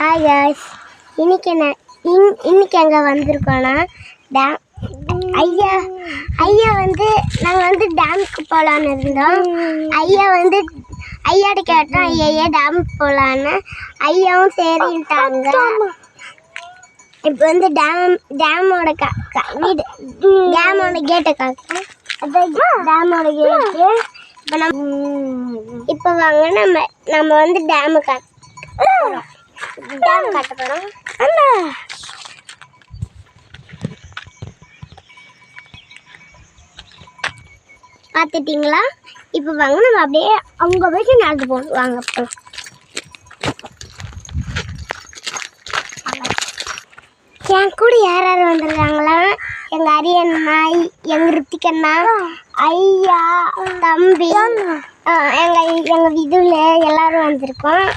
Hi guys, இன்னைக்கு எங்கே வந்திருக்கோன்னா dam. ஐயா வந்து நாங்கள் டேமுக்கு போகலான்னு இருந்தோம். ஐயாட்ட கேட்டோம், ஐயா டேமுக்கு போகலான்னு. ஐயாவும் சரின்ட்டாங்க. இப்போ டேமோட வீடு, டேமோட கேட்டை காட்டுறேன். அதான் டேமோட கேட்டு. இப்போ வாங்க நம்ம டேமு டேம் காட்ட போகிறோம். பார்த்துட்டிங்களா? இப்போ வாங்க நம்ம அப்படியே அவங்க போய்ட்டு நடந்து போகணும். வாங்க அப்புறம் என் கூட யார் யார் வந்திருக்காங்களா? எங்கள் அரியண்ணா, எங்கள் ரித்திகண்ணா, ஐயா, தம்பி, எங்கள் இதுல எல்லாரும் வந்திருக்கோம்.